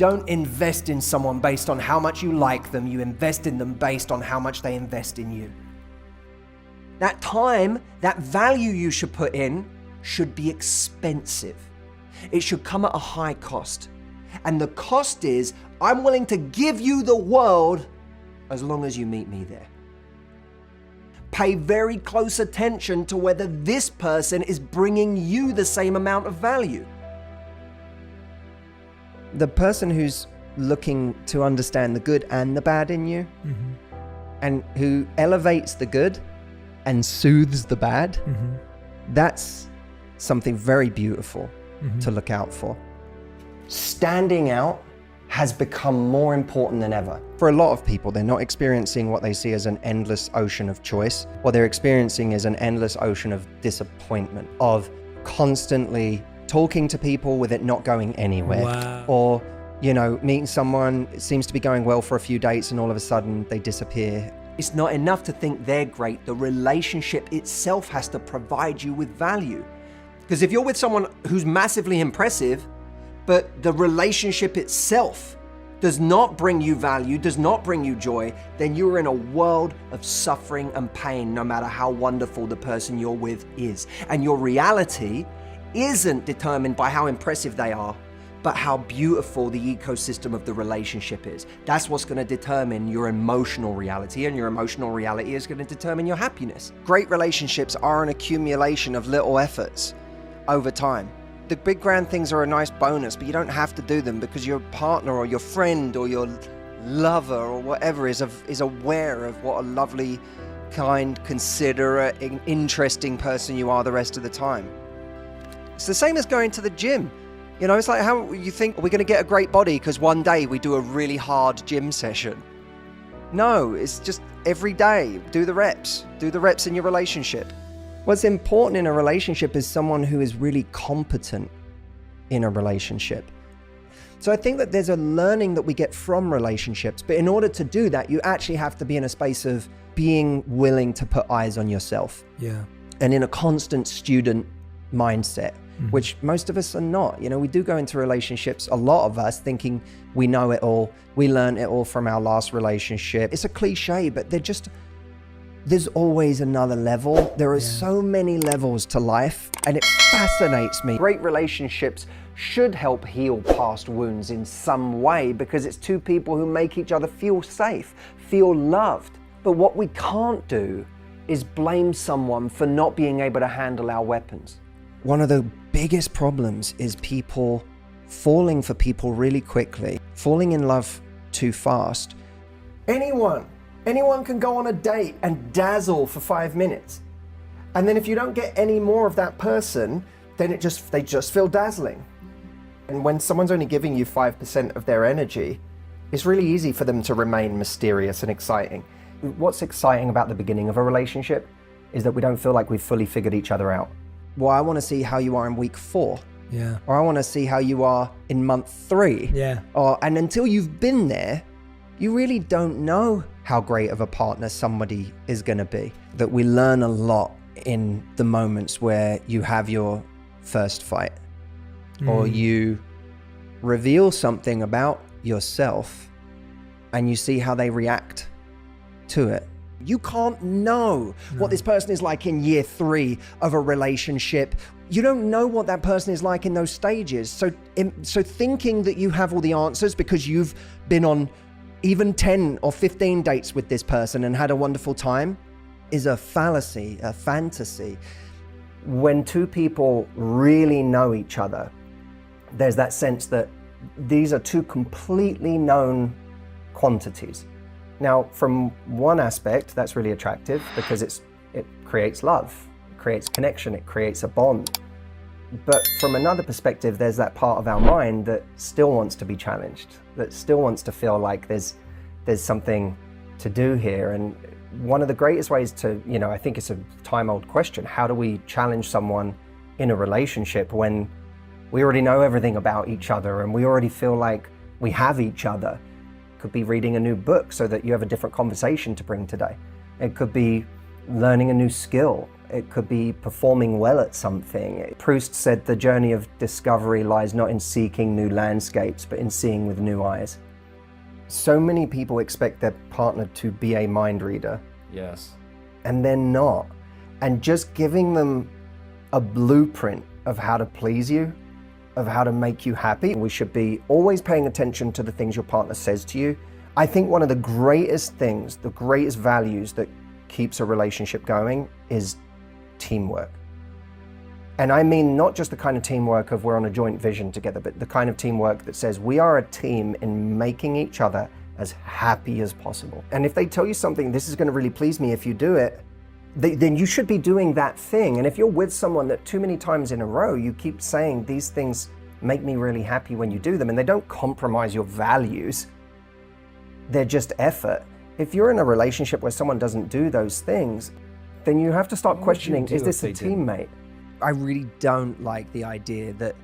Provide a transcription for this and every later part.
don't invest in someone based on how much you like them. You invest in them based on how much they invest in you. That time, that value you should put in should be expensive. It should come at a high cost. And the cost is, I'm willing to give you the world as long as you meet me there. Pay very close attention to whether this person is bringing you the same amount of value. The person who's looking to understand the good and the bad in you, and who elevates the good and soothes the bad, that's something very beautiful to look out for. Standing out has become more important than ever. For a lot of people, they're not experiencing what they see as an endless ocean of choice. What they're experiencing is an endless ocean of disappointment, of constantly talking to people with it not going anywhere. Wow. Or, meeting someone, it seems to be going well for a few dates and all of a sudden they disappear. It's not enough to think they're great. The relationship itself has to provide you with value. Because if you're with someone who's massively impressive, but the relationship itself does not bring you value, does not bring you joy, then you're in a world of suffering and pain, no matter how wonderful the person you're with is. And your reality isn't determined by how impressive they are, but how beautiful the ecosystem of the relationship is. That's what's going to determine your emotional reality, and your emotional reality is going to determine your happiness. Great relationships are an accumulation of little efforts over time. The big grand things are a nice bonus, but you don't have to do them because your partner or your friend or your lover or whatever is aware of what a lovely, kind, considerate, interesting person you are the rest of the time. It's the same as going to the gym. It's like how you think, are we going to get a great body because one day we do a really hard gym session? No, it's just every day, do the reps in your relationship. What's important in a relationship is someone who is really competent in a relationship. So I think that there's a learning that we get from relationships, but in order to do that, you actually have to be in a space of being willing to put eyes on yourself. Yeah. And in a constant student mindset, which most of us are not. We do go into relationships, a lot of us, thinking we know it all. We learned it all from our last relationship. It's a cliche, but there's always another level. There are so many levels to life, and it fascinates me. Great relationships should help heal past wounds in some way, because it's two people who make each other feel safe, feel loved. But what we can't do is blame someone for not being able to handle our weapons. One of the biggest problems is people falling for people really quickly, falling in love too fast. Anyone can go on a date and dazzle for 5 minutes. And then if you don't get any more of that person, then they just feel dazzling. And when someone's only giving you 5% of their energy, it's really easy for them to remain mysterious and exciting. What's exciting about the beginning of a relationship is that we don't feel like we've fully figured each other out. Well, I want to see how you are in week 4. Yeah. Or I want to see how you are in month 3. Yeah. And until you've been there, you really don't know how great of a partner somebody is going to be. That we learn a lot in the moments where you have your first fight, or you reveal something about yourself and you see how they react to it. You can't know what this person is like in year 3 of a relationship. You don't know what that person is like in those stages. So thinking that you have all the answers because you've been on even 10 or 15 dates with this person and had a wonderful time is a fallacy, a fantasy. When two people really know each other, there's that sense that these are two completely known quantities. Now, from one aspect, that's really attractive because it creates love, it creates connection, it creates a bond. But from another perspective, there's that part of our mind that still wants to be challenged, that still wants to feel like there's something to do here. And one of the greatest ways to, I think it's a time-old question, how do we challenge someone in a relationship when we already know everything about each other and we already feel like we have each other? Could be reading a new book so that you have a different conversation to bring today. It could be learning a new skill. It could be performing well at something. Proust said the journey of discovery lies not in seeking new landscapes, but in seeing with new eyes. So many people expect their partner to be a mind reader. Yes. And they're not. And just giving them a blueprint of how to please you, of how to make you happy. We should be always paying attention to the things your partner says to you. I think one of the greatest things, the greatest values that keeps a relationship going is teamwork. And I mean not just the kind of teamwork of we're on a joint vision together, but the kind of teamwork that says we are a team in making each other as happy as possible. And if they tell you something, this is going to really please me if you do it, then you should be doing that thing. And if you're with someone that too many times in a row, you keep saying these things make me really happy when you do them, and they don't compromise your values, they're just effort. If you're in a relationship where someone doesn't do those things, then you have to start questioning, is this a teammate? I really don't like the idea that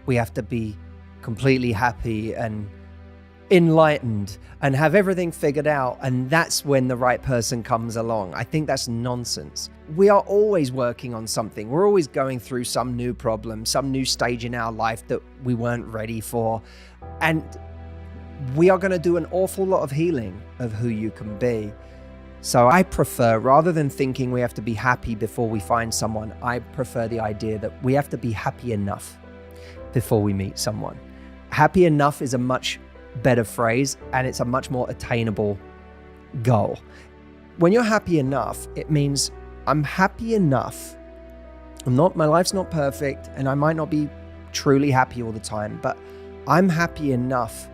we have to be completely happy and enlightened and have everything figured out, and that's when the right person comes along. I think that's nonsense. We are always working on something. We're always going through some new problem, some new stage in our life that we weren't ready for. And we are going to do an awful lot of healing of who you can be. So I prefer, rather than thinking we have to be happy before we find someone, I prefer the idea that we have to be happy enough before we meet someone. Happy enough is a much better phrase, and it's a much more attainable goal. When you're happy enough, it means I'm happy enough. My life's not perfect, and I might not be truly happy all the time, but I'm happy enough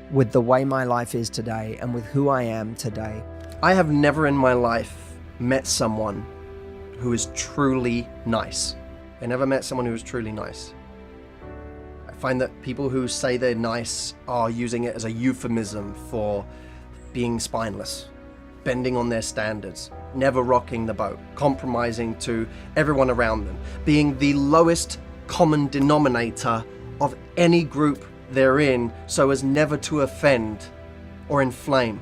with the way my life is today and with who I am today. I have never in my life met someone who is truly nice. I never met someone who is truly nice. I find that people who say they're nice are using it as a euphemism for being spineless, bending on their standards, never rocking the boat, compromising to everyone around them, being the lowest common denominator of any group they're in so as never to offend or inflame.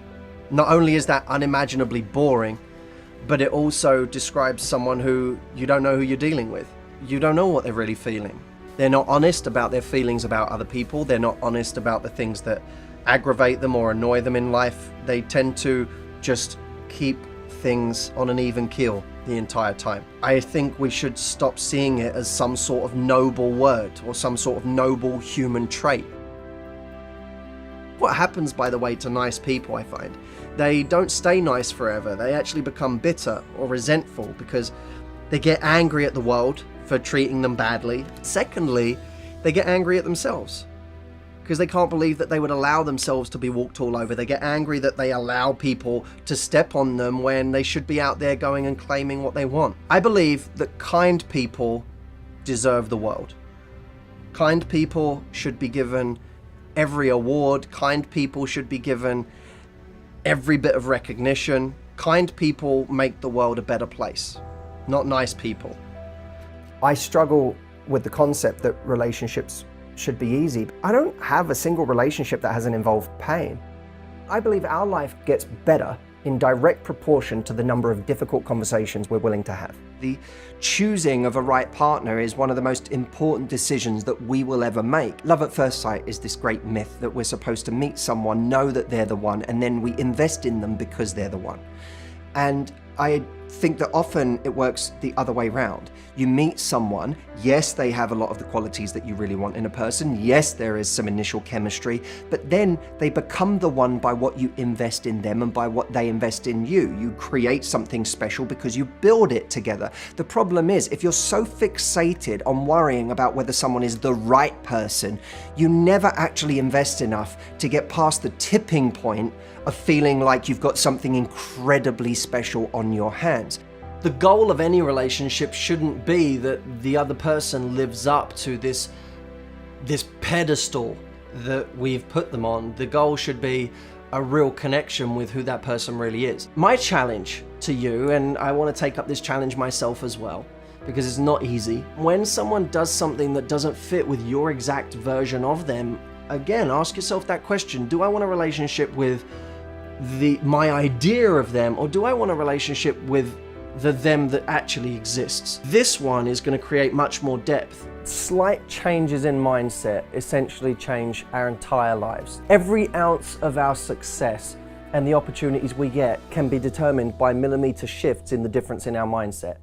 Not only is that unimaginably boring, but it also describes someone who you don't know who you're dealing with. You don't know what they're really feeling. They're not honest about their feelings about other people. They're not honest about the things that aggravate them or annoy them in life. They tend to just keep things on an even keel the entire time. I think we should stop seeing it as some sort of noble word or some sort of noble human trait. What happens, by the way, to nice people, I find, they don't stay nice forever. They actually become bitter or resentful because they get angry at the world for treating them badly. Secondly, they get angry at themselves because they can't believe that they would allow themselves to be walked all over. They get angry that they allow people to step on them when they should be out there going and claiming what they want. I believe that kind people deserve the world. Kind people should be given every award. Kind people should be given every bit of recognition. Kind people make the world a better place, not nice people. I struggle with the concept that relationships should be easy. I don't have a single relationship that hasn't involved pain. I believe our life gets better in direct proportion to the number of difficult conversations we're willing to have. The choosing of a right partner is one of the most important decisions that we will ever make. Love at first sight is this great myth that we're supposed to meet someone, know that they're the one, and then we invest in them because they're the one. And I think that often it works the other way around. You meet someone, yes, they have a lot of the qualities that you really want in a person. Yes, there is some initial chemistry, but then they become the one by what you invest in them and by what they invest in you. You create something special because you build it together. The problem is, if you're so fixated on worrying about whether someone is the right person, you never actually invest enough to get past the tipping point of feeling like you've got something incredibly special on your hands. The goal of any relationship shouldn't be that the other person lives up to this pedestal that we've put them on. The goal should be a real connection with who that person really is. My challenge to you, and I want to take up this challenge myself as well, because it's not easy. When someone does something that doesn't fit with your exact version of them, again, ask yourself that question. Do I want a relationship with my idea of them, or do I want a relationship with the them that actually exists. This one is going to create much more depth. Slight changes in mindset essentially change our entire lives. Every ounce of our success and the opportunities we get can be determined by millimeter shifts in the difference in our mindset.